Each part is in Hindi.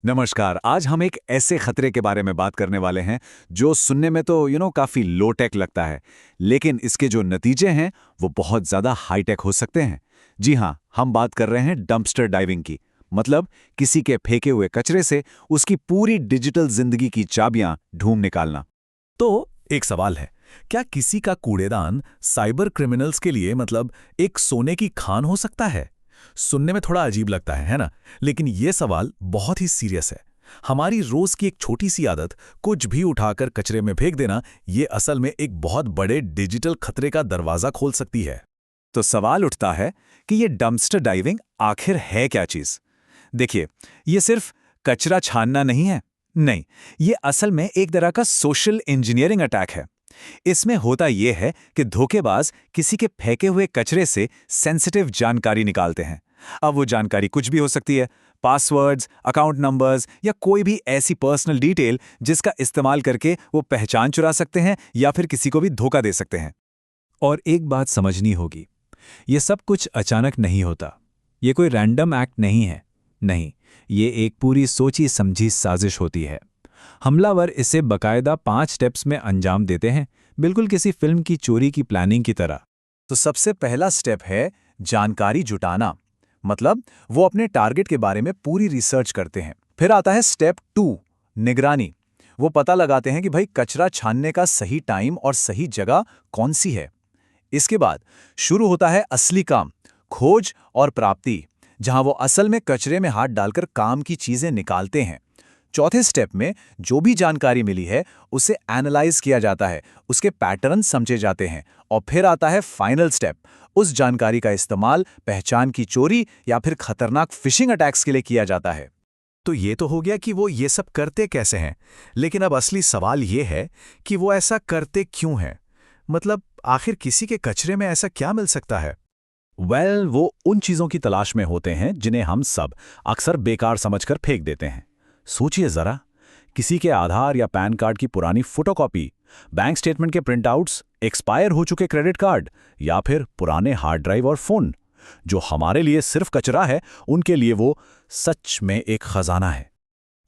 नमस्कार। आज हम एक ऐसे खतरे के बारे में बात करने वाले हैं जो सुनने में तो काफी लो टेक लगता है, लेकिन इसके जो नतीजे हैं वो बहुत ज्यादा हाई टेक हो सकते हैं। जी हाँ, हम बात कर रहे हैं डंपस्टर डाइविंग की। मतलब किसी के फेंके हुए कचरे से उसकी पूरी डिजिटल जिंदगी की चाबियां ढूंढ निकालना। तो एक सवाल है, क्या किसी का कूड़ेदान साइबर क्रिमिनल्स के लिए मतलब एक सोने की खान हो सकता है? सुनने में थोड़ा अजीब लगता है ना? लेकिन ये सवाल बहुत ही सीरियस है। हमारी रोज की एक छोटी सी आदत, कुछ भी उठाकर कचरे में फेंक देना, ये असल में एक बहुत बड़े डिजिटल खतरे का दरवाजा खोल सकती है। तो सवाल उठता है कि ये डंपस्टर डाइविंग आखिर है क्या चीज? देखिए, ये सिर्फ कचरा छानना नहीं है। नहीं, ये असल में एक तरह का सोशल इंजीनियरिंग अटैक है। इसमें होता यह है कि धोखेबाज किसी के फेंके हुए कचरे से सेंसिटिव जानकारी निकालते हैं। अब वो जानकारी कुछ भी हो सकती है, पासवर्ड्स, अकाउंट नंबर्स या कोई भी ऐसी पर्सनल डिटेल जिसका इस्तेमाल करके वो पहचान चुरा सकते हैं या फिर किसी को भी धोखा दे सकते हैं। और एक बात समझनी होगी, ये सब कुछ अचानक नहीं होता। ये कोई रैंडम एक्ट नहीं है। नहीं, ये एक पूरी सोची समझी साजिश होती है। हमलावर इसे बकायदा 5 स्टेप्स में अंजाम देते हैं, बिल्कुल किसी फिल्म की चोरी की प्लानिंग की तरह। तो सबसे पहला स्टेप है जानकारी जुटाना। मतलब वो अपने टारगेट के बारे में पूरी रिसर्च करते हैं। फिर आता है स्टेप 2, निगरानी। वो पता लगाते हैं कि भाई कचरा छानने का सही टाइम और सही जगह कौन सी है। इसके बाद शुरू होता है असली काम, खोज और प्राप्ति, जहां वो असल में कचरे में हाथ डालकर काम की चीजें निकालते हैं। चौथे स्टेप में जो भी जानकारी मिली है उसे एनालाइज किया जाता है, उसके पैटर्न समझे जाते हैं। और फिर आता है फाइनल स्टेप, उस जानकारी का इस्तेमाल पहचान की चोरी या फिर खतरनाक फिशिंग अटैक्स के लिए किया जाता है। तो ये तो हो गया कि वो ये सब करते कैसे हैं, लेकिन अब असली सवाल ये है कि वो ऐसा करते क्यों हैं? मतलब आखिर किसी के कचरे में ऐसा क्या मिल सकता है? वो उन चीजों की तलाश में होते हैं जिन्हें हम सब अक्सर बेकार समझकर फेंक देते हैं। सोचिए जरा, किसी के आधार या पैन कार्ड की पुरानी फोटोकॉपी, बैंक स्टेटमेंट के प्रिंटआउट्स, एक्सपायर हो चुके क्रेडिट कार्ड या फिर पुराने हार्ड ड्राइव और फोन। जो हमारे लिए सिर्फ कचरा है, उनके लिए वो सच में एक खजाना है।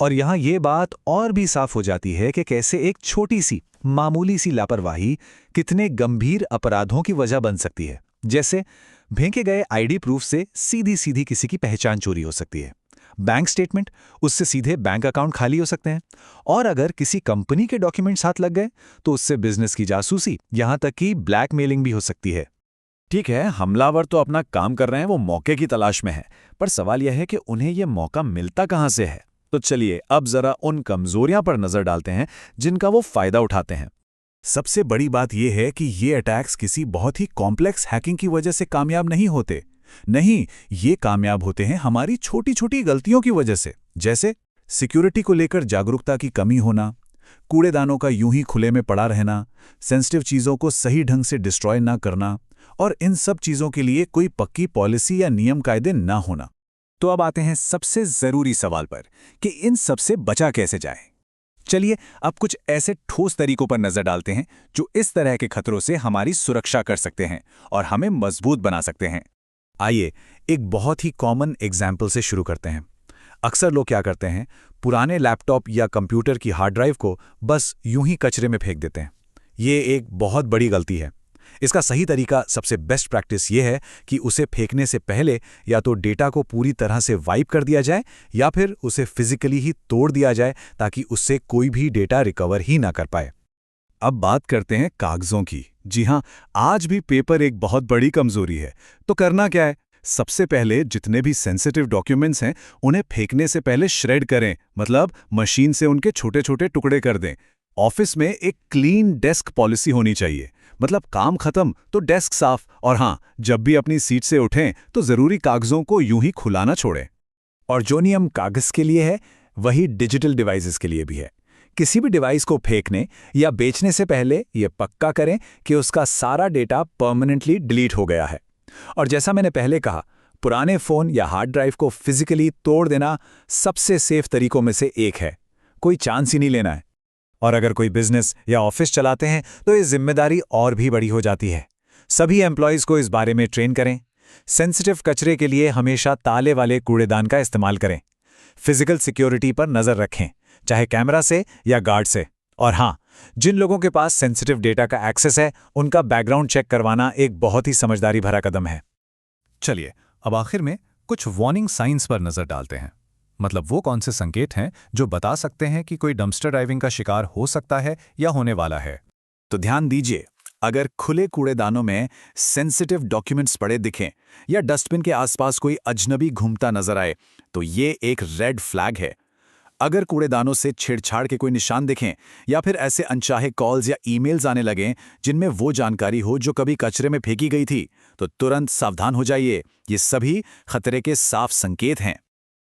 और यहाँ ये बात और भी साफ हो जाती है कि कैसे एक छोटी सी मामूली सी लापरवाही कितने गंभीर अपराधों की वजह बन सकती है। जैसे फेंके गए आईडी प्रूफ से सीधी सीधी किसी की पहचान चोरी हो सकती है। बैंक स्टेटमेंट, उससे सीधे बैंक अकाउंट खाली हो सकते हैं। और अगर किसी कंपनी के डॉक्यूमेंट्स हाथ लग गए तो उससे बिजनेस की जासूसी, यहां तक कि ब्लैकमेलिंग भी हो सकती है। ठीक है, हमलावर तो अपना काम कर रहे हैं, वो मौके की तलाश में है। पर सवाल यह है कि उन्हें यह मौका मिलता कहां से है। तो चलिए अब जरा उन कमजोरियां पर नजर डालते हैं जिनका वो फायदा उठाते हैं। सबसे बड़ी बात यह है कि ये अटैक्स किसी बहुत ही कॉम्प्लेक्स हैकिंग की वजह से कामयाब नहीं होते। नहीं, ये कामयाब होते हैं हमारी छोटी छोटी गलतियों की वजह से। जैसे सिक्योरिटी को लेकर जागरूकता की कमी होना, कूड़ेदानों का यूं ही खुले में पड़ा रहना, सेंसिटिव चीज़ों को सही ढंग से डिस्ट्रॉय ना करना, और इन सब चीज़ों के लिए कोई पक्की पॉलिसी या नियम कायदे ना होना। तो अब आते हैं सबसे जरूरी सवाल पर कि इन सब से बचा कैसे जाए। चलिए अब कुछ ऐसे ठोस तरीकों पर नजर डालते हैं जो इस तरह के खतरों से हमारी सुरक्षा कर सकते हैं और हमें मजबूत बना सकते हैं। आइए एक बहुत ही कॉमन एग्जाम्पल से शुरू करते हैं। अक्सर लोग क्या करते हैं, पुराने लैपटॉप या कंप्यूटर की हार्ड ड्राइव को बस यूं ही कचरे में फेंक देते हैं। ये एक बहुत बड़ी गलती है। इसका सही तरीका, सबसे बेस्ट प्रैक्टिस ये है कि उसे फेंकने से पहले या तो डेटा को पूरी तरह से वाइप कर दिया जाए या फिर उसे फिजिकली ही तोड़ दिया जाए ताकि उससे कोई भी डेटा रिकवर ही ना कर पाए। अब बात करते हैं कागजों की। जी हाँ, आज भी पेपर एक बहुत बड़ी कमजोरी है। तो करना क्या है? सबसे पहले जितने भी सेंसिटिव डॉक्यूमेंट्स हैं उन्हें फेंकने से पहले श्रेड करें, मतलब मशीन से उनके छोटे छोटे टुकड़े कर दें। ऑफिस में एक क्लीन डेस्क पॉलिसी होनी चाहिए, मतलब काम खत्म तो डेस्क साफ, और हाँ, जब भी अपनी सीट से उठें तो जरूरी कागजों को यूं ही खुला ना छोड़ें। और जो नियम कागज के लिए है वही डिजिटल डिवाइसेस के लिए भी है। किसी भी डिवाइस को फेंकने या बेचने से पहले यह पक्का करें कि उसका सारा डेटा परमानेंटली डिलीट हो गया है। और जैसा मैंने पहले कहा, पुराने फोन या हार्ड ड्राइव को फिजिकली तोड़ देना सबसे सेफ तरीकों में से एक है। कोई चांस ही नहीं लेना है। और अगर कोई बिजनेस या ऑफिस चलाते हैं तो ये जिम्मेदारी और भी बड़ी हो जाती है। सभी एम्प्लॉयज को इस बारे में ट्रेन करें। सेंसिटिव कचरे के लिए हमेशा ताले वाले कूड़ेदान का इस्तेमाल करें। फिजिकल सिक्योरिटी पर नजर रखें, चाहे कैमरा से या गार्ड से। और हाँ, जिन लोगों के पास सेंसिटिव डेटा का एक्सेस है, उनका बैकग्राउंड चेक करवाना एक बहुत ही समझदारी भरा कदम है। चलिए, अब आखिर में कुछ वार्निंग साइंस पर नजर डालते हैं। मतलब वो कौन से संकेत हैं जो बता सकते हैं कि कोई डंपस्टर डाइविंग का शिकार हो सकता है या होने वाला है। तो ध्यान दीजिए, अगर खुले कूड़ेदानों में सेंसिटिव डॉक्यूमेंट्स पड़े दिखें या डस्टबिन के आसपास कोई अजनबी घूमता नजर आए, तो ये एक रेड फ्लैग है। अगर कूड़ेदानों से छेड़छाड़ के कोई निशान दिखें या फिर ऐसे अनचाहे कॉल्स या ईमेल्स आने लगें जिनमें वो जानकारी हो जो कभी कचरे में फेंकी गई थी, तो तुरंत सावधान हो जाइए। ये सभी खतरे के साफ संकेत हैं।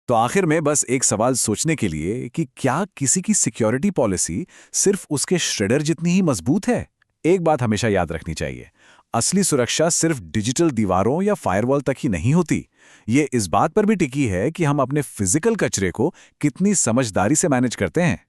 तो आखिर में बस एक सवाल सोचने के लिए कि क्या किसी की सिक्योरिटी पॉलिसी सिर्फ उसके श्रेडर जितनी ही मजबूत है? एक बात हमेशा याद रखनी चाहिए, असली सुरक्षा सिर्फ डिजिटल दीवारों या फायरवॉल तक ही नहीं होती। ये इस बात पर भी टिकी है कि हम अपने फिजिकल कचरे को कितनी समझदारी से मैनेज करते हैं।